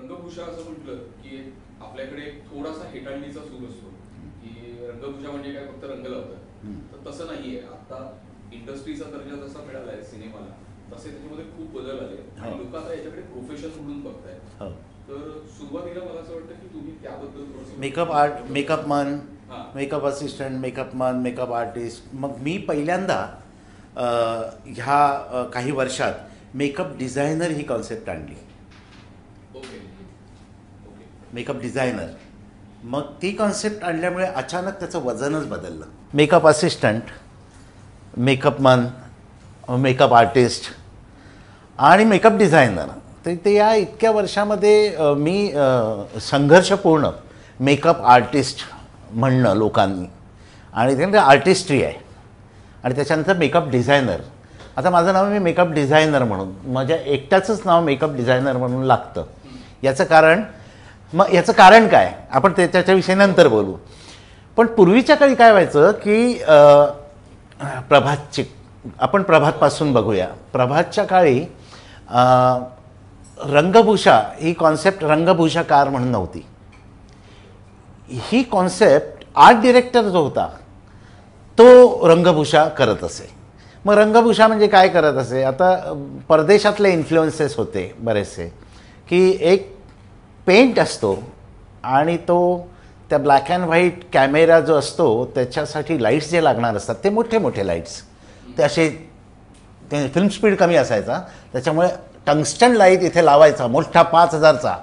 रंगभूषा असं म्हटलं की आपल्याकडे एक थोडासा हेटाळणीचा सूर असतो की रंगभूषा म्हणजे काय फक्त रंग लावतात, तर तसं नाहीये. आता इंडस्ट्रीचा दर्जा जसा मिळालाय सिनेमाला तसे त्याच्यामध्ये खूप बदल आले आणि लोक आता याच्याकडे प्रोफेशन म्हणून बघतायत. तर सुरुवातीला मला असं वाटतं की तुम्ही त्याबद्दल थोडंसं मेकअप आर्ट, मेकअप मन, मेकअप असिस्टंट, मेकअप मन, मेकअप आर्टिस्ट. मग मी पहिल्यांदा ह्या काही वर्षात मेकअप डिझायनर ही कॉन्सेप्ट आणली. Makeup designer. मग ती कॉन्सेप्ट आणल्यामुळे अचानक त्याचं वजनच बदललं. मेकअप असिस्टंट, मेकअप मन, मेकअप आर्टिस्ट आणि मेकअप डिझायनर. तर ते या इतक्या वर्षामध्ये मी संघर्षपूर्ण मेकअप आर्टिस्ट म्हणणं लोकांनी आणि त्यानंतर आर्टिस्ट्री आहे आणि त्याच्यानंतर मेकअप डिझायनर. आता माझं नाव मी मेकअप डिझायनर म्हणून माझ्या एकट्याचंच नाव मेकअप डिझायनर म्हणून लागतं. याचं कारण काय आपण त्याच्याविषयी नंतर बोलू. पण पूर्वीच्या काळी काय व्हायचं की आपण प्रभातपासून बघूया. प्रभातच्या काळी रंगभूषा ही कॉन्सेप्ट रंगभूषाकार म्हणून नव्हती. ही कॉन्सेप्ट आर्ट डिरेक्टर जो होता तो रंगभूषा करत असे. मग रंगभूषा म्हणजे काय करत असे. आता परदेशातले इन्फ्लुएन्सेस होते बरेचसे की एक पेंट असतो आणि तो त्या ब्लॅक अँड व्हाईट कॅमेरा जो असतो त्याच्यासाठी लाईट्स जे लागणार असतात ते मोठे मोठे लाईट्स ते असे ते फिल्म स्पीड कमी असायचा त्याच्यामुळे टंगस्टन लाईट इथे लावायचा मोठा 5000चा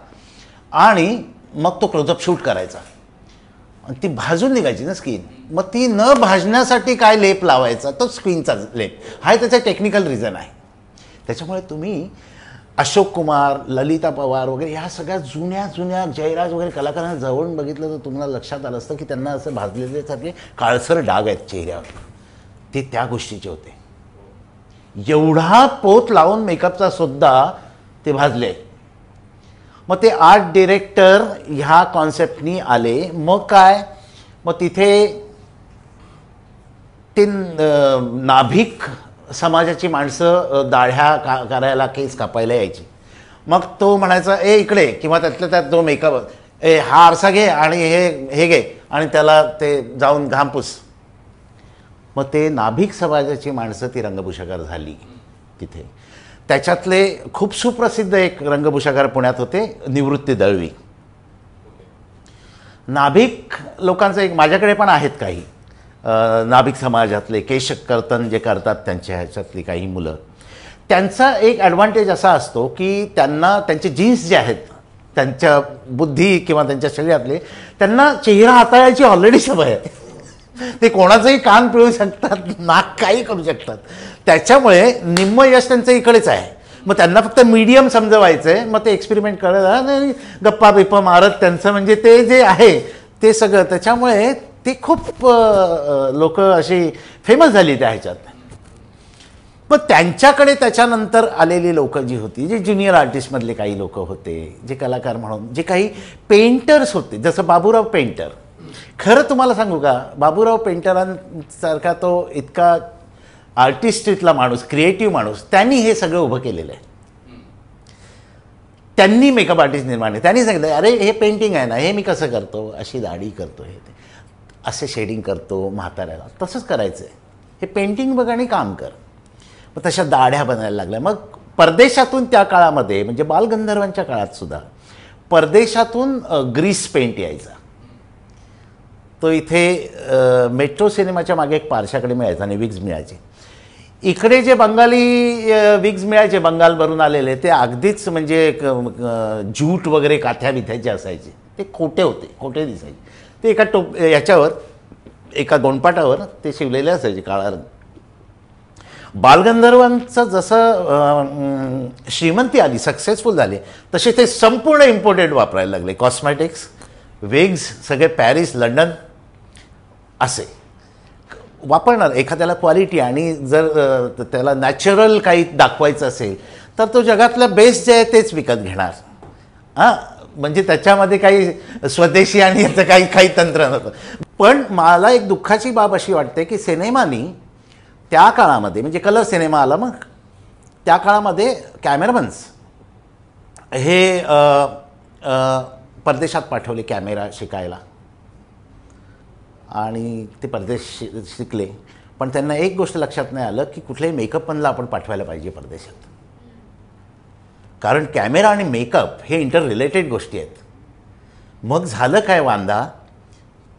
आणि मग तो क्लोजअप शूट करायचा आणि ती भाजून निघायची ना स्क्रीन. मग ती न भाजण्यासाठी काय लेप लावायचा तो स्क्रीनचा लेप. हा त्याचा टेक्निकल रिझन आहे. त्याच्यामुळे तुम्ही अशोक कुमार, ललिता पवार वगैरे ह्या सगळ्या जुन्या जयराज वगैरे कलाकारांना जवळून बघितलं तर तुम्हाला लक्षात आलं असतं की त्यांना असं भाजलेले सारखे काळसर डाग आहेत चेहऱ्यावर. ते त्या गोष्टीचे होते. एवढा पोत लावून मेकअपचा सुद्धा ते भाजले. मग ते आर्ट डिरेक्टर ह्या कॉन्सेप्टनी आले. मग काय मग तिथे ते नाभिक समाजाची माणसं दाढ्या करायला केस कापायला यायची. मग तो म्हणायचा ए इकडे किंवा त्यातल्या त्यात तो मेकअप हा आरसा घे आणि हे घे आणि त्याला ते जाऊन घाम पुस. मग ते नाभिक समाजाची माणसं ती रंगभूषाकार झाली तिथे. त्याच्यातले खूप सुप्रसिद्ध एक रंगभूषाकार पुण्यात होते निवृत्ती दळवी. नाभिक लोकांचं एक माझ्याकडे पण आहेत काही नाभिक समाजातले केश कर्तन जे करतात त्यांच्या ह्याच्यातली काही मुलं. त्यांचा एक ॲडव्हान्टेज असा असतो की त्यांना त्यांचे जीन्स जे आहेत त्यांच्या बुद्धी किंवा त्यांच्या शरीरातले त्यांना चेहरा हाताळायची ऑलरेडी सवय आहे. ते कोणाचंही कान पिळू शकतात, नाक काही करू शकतात. त्याच्यामुळे निम्म यश त्यांचं इकडेच आहे. मग त्यांना फक्त मीडियम समजवायचं आहे. मग ते एक्सपेरिमेंट करत आणि गप्पा बिप्पा मारत त्यांचं म्हणजे ते जे आहे ते सगळं. त्याच्यामुळे ते खूप लोक अशी फेमस झाली त्या ह्याच्यात. पण त्यांच्याकडे त्याच्यानंतर आलेली लोक जी होती जे ज्युनियर आर्टिस्टमधले काही लोक होते जे कलाकार म्हणून जे काही पेंटर्स होते जसं बाबूराव पेंटर. खरं तुम्हाला सांगू का बाबूराव पेंटरांसारखा तो इतका आर्टिस्टिकला माणूस क्रिएटिव्ह माणूस त्यांनी हे सगळं उभं केलेलं आहे. त्यांनी मेकअप आर्टिस्ट निर्माण आहे. त्यांनी सांगितलं अरे हे पेंटिंग आहे ना हे मी कसं करतो अशी दाढी करतो हे ते असे शेडिंग करतो म्हाताऱ्याला तसंच करायचं आहे. हे पेंटिंग बघ आणि काम कर. मग तशा दाढ्या बनायला लागल्या. मग परदेशातून त्या काळामध्ये म्हणजे बालगंधर्वांच्या काळात सुद्धा परदेशातून ग्रीस पेंट यायचा. तो इथे मेट्रो सिनेमाच्या मागे एक पारशाकडे मिळायचा आणि विग्ज मिळायचे. इकडे जे बंगाली विग्ज मिळायचे बंगालवरून आलेले ते अगदीच म्हणजे ज्यूट वगैरे काथ्या बिथ्याचे असायचे. ते खोटे होते खोटे दिसायचे. ते एका याच्यावर एका गोंडपाटावर ते शिवलेले असायचे काळा रंग. बालगंधर्वांचं जसं श्रीमंती आली सक्सेसफुल झाले तसे ते संपूर्ण इम्पोर्टेड वापरायला लागले. कॉस्मॅटिक्स विग्ज सगळे पॅरिस लंडन असे वापरणार. एखाद्याला क्वालिटी आणि जर त्याला नॅचरल काही दाखवायचं असेल तर तो जगातलं बेस्ट जे आहे तेच विकत घेणार. म्हणजे त्याच्यामध्ये काही स्वदेशी आणि याचं काही तंत्र नव्हतं. पण मला एक दुःखाची बाब अशी वाटते की सिनेमानी त्या काळामध्ये म्हणजे कलर सिनेमा आला मग त्या काळामध्ये कॅमेरामन्स हे परदेशात पाठवले कॅमेरा शिकायला आणि ते परदेश शिकले. पण त्यांना एक गोष्ट लक्षात नाही आलं की कुठल्याही मेकअपमनला आपण पाठवायला पाहिजे परदेशात, कारण कॅमेरा आणि मेकअप हे इंटर रिलेटेड गोष्टी आहेत. मग झालं काय वांदा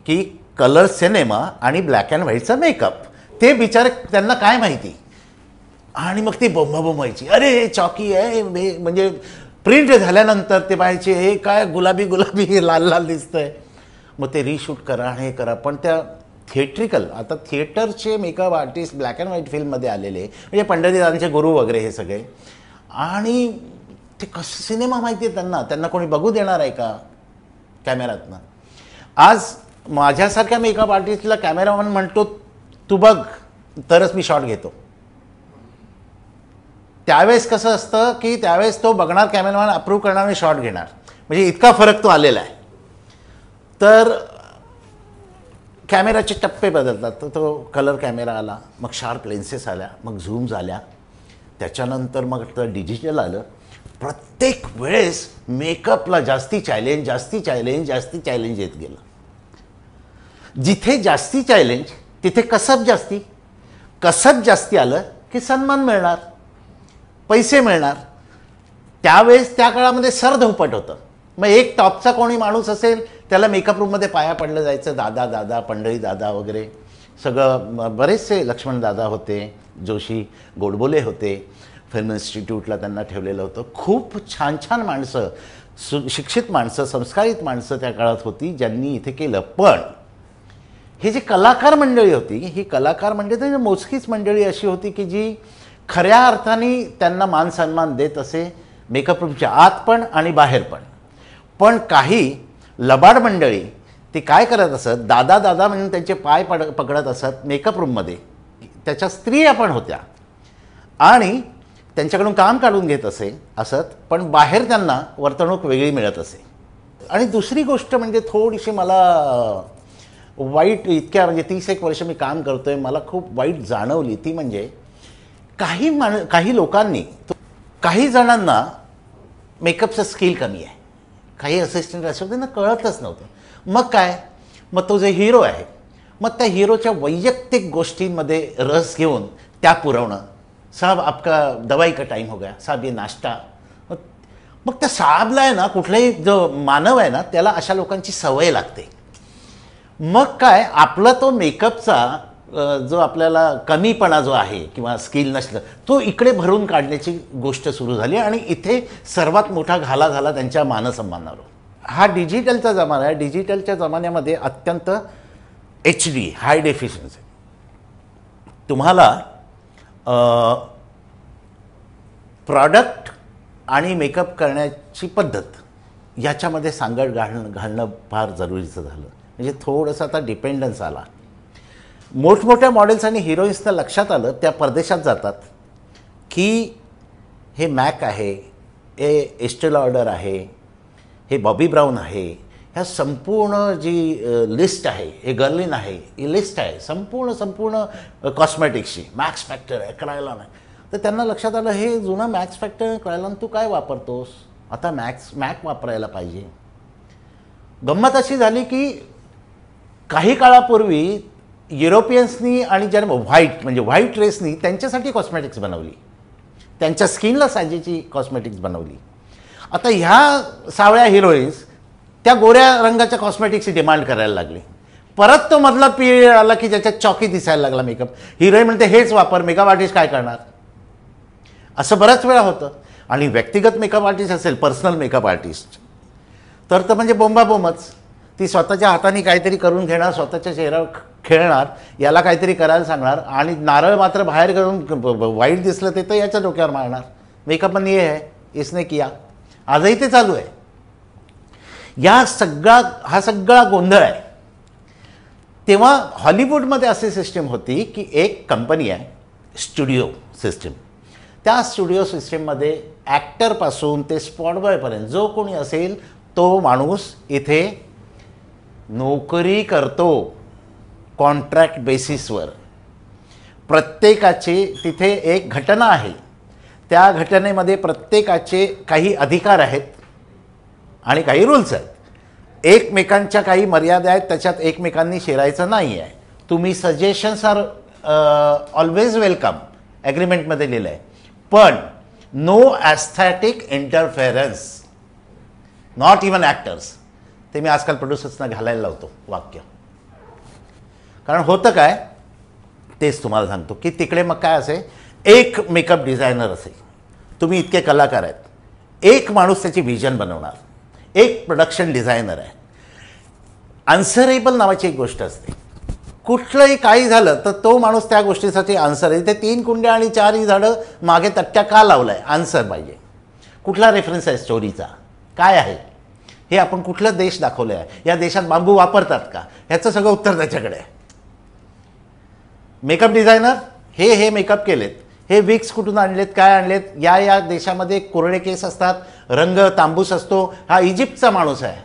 की कलर सिनेमा आणि ब्लॅक अँड व्हाईटचा मेकअप, ते बिचारे त्यांना काय माहिती. आणि मग ती बोंबाबोंब व्हायची, अरे चॉकी आहे, म्हणजे प्रिंट झाल्यानंतर ते पाहायचे हे काय गुलाबी गुलाबी लाल लाल दिसतंय. मग ते रिशूट करा हे करा. पण त्या थिएट्रिकल, आता थिएटरचे makeup artist black and white फिल्ममध्ये आलेले, म्हणजे पंडितदादांचे गुरु वगैरे हे सगळे, आणि ते कसं सिनेमा माहिती आहे त्यांना कोणी बघू देणार आहे का कॅमेऱ्यातनं. आज माझ्यासारख्या मेकअप आर्टिस्टला कॅमेरामन म्हणतो तू बघ तरच मी शॉट घेतो. त्यावेळेस कसं असतं की त्यावेळेस तो बघणार कॅमेरामॅन, अप्रूव्ह करणार आणि शॉट घेणार, म्हणजे इतका फरक तो आलेला आहे. तर कॅमेराचे टप्पे बदलतात. तर तो कलर कॅमेरा आला, मग शार्प लेन्सेस आल्या, मग झूम्स आल्या, त्याच्यानंतर मग डिजिटल आलं. प्रत्येक वेळेस मेकअपला जास्ती चॅलेंज येत गेलं. जिथे जास्ती चॅलेंज तिथे कसब जास्ती आलं की सन्मान मिळणार, पैसे मिळणार. त्यावेळेस त्या काळामध्ये सरधोपट होतं. मग एक टॉपचा कोणी माणूस असेल त्याला मेकअप रूममध्ये पाया पडलं जायचं, दादा पंढरी दादा वगैरे सगळं. बरेचसे लक्ष्मण दादा होते, जोशी गोडबोले होते, फिल्म इन्स्टिट्यूटला त्यांना ठेवलेलं होतं. खूप छान छान माणसं, शिक्षित माणसं, संस्कारित माणसं त्या काळात होती ज्यांनी इथे केलं. पण हे जे कलाकार मंडळी होती, ही कलाकार म्हणजे मोजकीच मंडळी अशी होती की जी खऱ्या अर्थाने त्यांना मान सन्मान देत असे, मेकअप रूमच्या आत पण आणि बाहेर पण. पण काही लबाड मंडळी ती काय करत असत, दादा म्हणून त्यांचे पाय पकडत असत मेकअप रूममध्ये. त्याच्या स्त्रिया पण होत्या आणि त्यांच्याकडून काम काढून घेत असत, पण बाहेर त्यांना वर्तणूक वेगळी मिळत असे. आणि दुसरी गोष्ट म्हणजे थोडीशी मला वाईट, इतक्या म्हणजे 31 वर्ष मी काम करतोय, मला खूप वाईट जाणवली. ती म्हणजे काही लोकांनी, काही जणांना मेकअपचं स्किल कमी आहे, काही असिस्टंट असं त्यांना कळतच नव्हतं. मग काय, मग तो जे हिरो आहे, मग त्या हिरोच्या वैयक्तिक गोष्टींमध्ये रस घेऊन त्या पुरवणं. साहब आपका दवाई का टाईम हो गया, साहब ये नाश्ता. मग त्या साहबला आहे ना, कुठलाही जो मानव आहे ना त्याला अशा लोकांची सवय लागते. मग काय, आपला तो मेकअपचा जो आपल्याला कमीपणा जो आहे किंवा स्किल नसलं, तो इकडे भरून काढण्याची गोष्ट सुरू झाली. आणि इथे सर्वात मोठा घाला झाला त्यांच्या मानसन्मानावर. हा डिजिटलचा जमाना आहे. डिजिटलच्या जमान्यामध्ये अत्यंत HD हाय डेफिशियन्सी, तुम्हाला प्रॉडक्ट आणि मेकअप करण्याची पद्धत याच्यामध्ये सांगड घालणं फार जरुरीचं झालं. म्हणजे थोडंसं आता डिपेंडन्स आला. मोठमोठ्या मॉडेल्स आणि हिरोईन्सना लक्षात आलं, त्या परदेशात जातात की हे मॅक आहे, हे एस्टे लॉडर आहे, हे बॉबी ब्राऊन आहे, ह्या संपूर्ण जी लिस्ट आहे, हे गर्लिन आहे, ही लिस्ट आहे संपूर्ण कॉस्मेटिक्सची. मॅक्स फॅक्टर आहे, क्रायलॉन आहे. तर त्यांना लक्षात आलं हे जुनं मॅक्स फॅक्टर क्रायलॉन तू काय वापरतोस, आता मॅक वापरायला पाहिजे. गंमत अशी झाली की काही काळापूर्वी युरोपियन्सनी आणि ज्यांना व्हाईट रेसनी त्यांच्यासाठी कॉस्मेटिक्स बनवली, त्यांच्या स्किनला साजेची कॉस्मेटिक्स बनवली. आता ह्या सावळ्या हिरोईन्स त्या गोऱ्या रंगाच्या कॉस्मेटिक्सची डिमांड करायला लागली. परत तो मधला पिरियड आला की ज्याच्यात चॉकी दिसायला लागला मेकअप. हिरोईन म्हणते हेच वापर, मेकअप आर्टिस्ट काय करणार, असं बऱ्याच वेळा होतं. आणि व्यक्तिगत मेकअप आर्टिस्ट असेल, पर्सनल मेकअप आर्टिस्ट, तर म्हणजे बोंबाबोंबच. ती स्वतःच्या हाताने काहीतरी करून घेणार, स्वतःच्या चेहऱ्यावर खेळणार, याला काहीतरी करायला सांगणार, आणि नारळ मात्र बाहेर करून वाईट दिसलं ते तर याच्या डोक्यावर मारणार. मेकअप पण ये है, इसने किया. आजही ते चालू आहे. हा सगळा गोंधळ आहे. तेव्हा हॉलिवूडमध्ये अशी सिस्टीम होती की एक कंपनी आहे, स्टुडिओ सिस्टीम. त्या स्टुडिओ सिस्टीममध्ये ॲक्टरपासून ते स्पॉटबॉयपर्यंत जो कोणी असेल तो माणूस इथे नोकरी करतो कॉन्ट्रॅक्ट बेसिसवर. प्रत्येकाची तिथे एक घटना आहे, त्या घटनेमध्ये प्रत्येकाचे काही अधिकार आहेत आणि काही रूल्स आहेत. एकमेकांच्या काही मर्यादा आहेत, त्याच्यात एकमेकांनी शिरायचं नाही आहे. तुम्ही सजेशन्स आर ऑलवेज वेलकम, ॲग्रीमेंटमध्ये लिहिलं आहे. पण no aesthetic interference, not even actors. ते मी आजकाल प्रोड्युसर्सना घालायला लावतो वाक्य. कारण होतं काय, तेच तुम्हाला सांगतो की तिकडे मग काय असे, एक मेकअप डिझायनर असेल, तुम्ही इतके कलाकार आहेत, एक माणूस त्याची व्हिजन बनवणार, एक प्रोडक्शन डिझायनर आहे. आन्सरेबल नावाची एक गोष्ट असते. कुठलंही काही झालं तर तो माणूस त्या गोष्टीसाठी आन्सर आहे. ते 3 कुंड्या आणि 4 झाडं मागे तट्ट्या का लावलं आहे, आन्सर पाहिजे. कुठला रेफरन्स आहे स्टोरीचा, काय आहे हे, आपण कुठलं देश दाखवलं आहे, या देशात बांबू वापरतात का, ह्याचं सगळं उत्तर त्याच्याकडे आहे. मेकअप डिझायनर हे मेकअप केलेत, हे विक्स कुठून आणलेत, काय आणलेत, या देशामध्ये कोरडे केस असतात, रंग तांबूस असतो, हा इजिप्तचा माणूस आहे,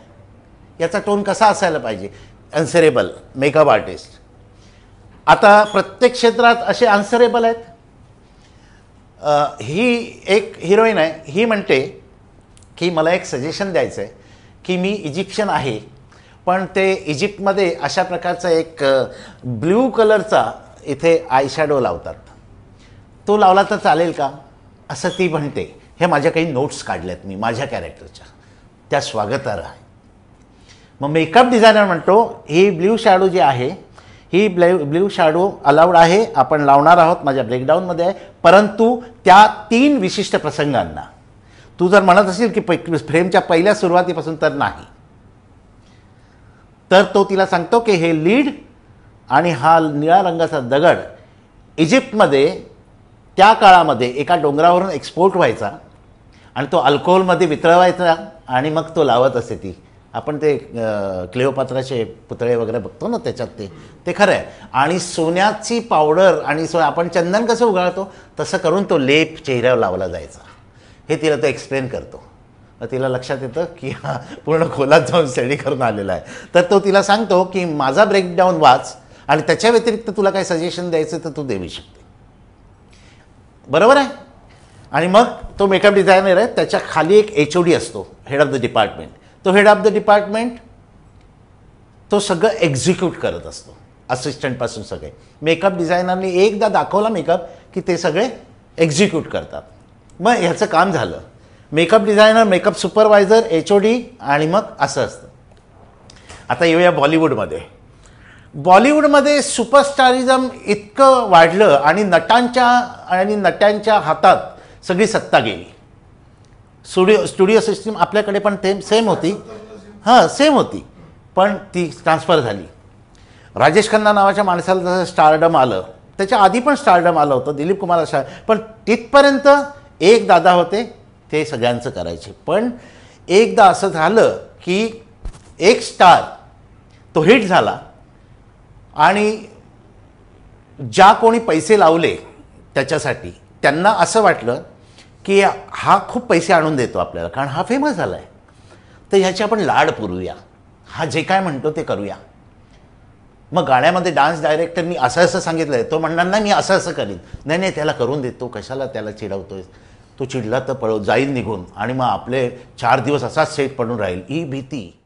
याचा टोन कसा असायला पाहिजे, आन्सरेबल मेकअप आर्टिस्ट. आता प्रत्येक क्षेत्रात असे आन्सरेबल आहेत. ही एक हिरोईन आहे, ही म्हणते की मला एक सजेशन द्यायचं आहे की मी इजिप्शियन आहे, पण ते इजिप्तमध्ये अशा प्रकारचा एक ब्ल्यू कलरचा इथे आय शॅडो लावतात, तो लावला तर चालेल का, असं ती म्हणते. हे माझ्या काही नोट्स काढल्यात मी माझ्या कॅरेक्टरच्या, त्या स्वागतार्ह आहे. मग मेकअप डिझायनर म्हणतो ही ब्ल्यू शॅडो जी आहे, ही ब्ल्यू शॅडो अलाउड आहे, आपण लावणार आहोत, माझ्या ब्रेकडाऊनमध्ये आहे, परंतु त्या 3 विशिष्ट प्रसंगांना. तू जर म्हणत असेल की फ्रेमच्या पहिल्या सुरुवातीपासून, तर नाही. तर तो तिला सांगतो की हे लीड आणि हा निळ्या रंगाचा दगड इजिप्तमध्ये त्या काळामध्ये एका डोंगरावरून एक्सपोर्ट व्हायचा आणि तो अल्कोहोलमध्ये वितळवायचा आणि मग तो लावत असे. ती आपण ते क्लिओपात्राचे पुतळे वगैरे बघतो ना, त्याच्यात ते खरं आहे. आणि सोन्याची पावडर आणि आपण चंदन कसं उगाळतो तसं करून तो लेप चेहऱ्यावर लावला जायचा. हे तिला तो एक्सप्लेन करतो. तिला लक्षात येतं की हा पूर्ण खोलात जाऊन स्टडी करून आलेला आहे. तर तो तिला सांगतो की माझा ब्रेकडाऊन वाच आणि त्याच्या व्यतिरिक्त तुला काही सजेशन द्यायचं तर तू देऊ शकते. बरोबर आहे. आणि मग तो मेकअप डिझायनर आहे, त्याच्या खाली एक HOD असतो, हेड ऑफ द डिपार्टमेंट. तो हेड ऑफ द डिपार्टमेंट तो सगळं एक्झिक्यूट करत असतो, असिस्टंटपासून सगळे. मेकअप डिझायनरनी एकदा दाखवला मेकअप की ते सगळे एक्झिक्यूट करतात. मग ह्याचं काम झालं. Makeup designer, makeup supervisor, HOD आणि मग असं असतं. आता येऊया बॉलिवूडमध्ये. बॉलिवूडमध्ये सुपरस्टारिझम इतकं वाढलं आणि नट्यांच्या हातात सगळी सत्ता गेली. स्टुडिओ सिस्टीम आपल्याकडे पण सेम होती, सेम होती, पण ती ट्रान्सफर झाली. राजेश खन्ना नावाच्या माणसाला जसं स्टारडम आलं, त्याच्या आधी पण स्टारडम आलं होतं, दिलीप कुमार अशा, पण तिथपर्यंत एक दादा होते, ते सगळ्यांचं करायचे. पण एकदा असं झालं की एक स्टार तो हिट झाला आणि ज्या कोणी पैसे लावले त्याच्यासाठी त्यांना असं वाटलं की हा खूप पैसे आणून देतो आपल्याला, कारण हा फेमस झाला आहे, तर ह्याची आपण लाड पुरवूया, हा जे काय म्हणतो ते करूया. मग गाण्यामध्ये डान्स डायरेक्टरनी असं सांगितलं आहे, तो म्हणणार नाही मी असं करीन, नाही त्याला करून देतो, कशाला त्याला चिडवतोय, तो चिडला तर जाईल निघून आणि मग आपले 4 दिवस असाच सेट पडून राहील, ही भीती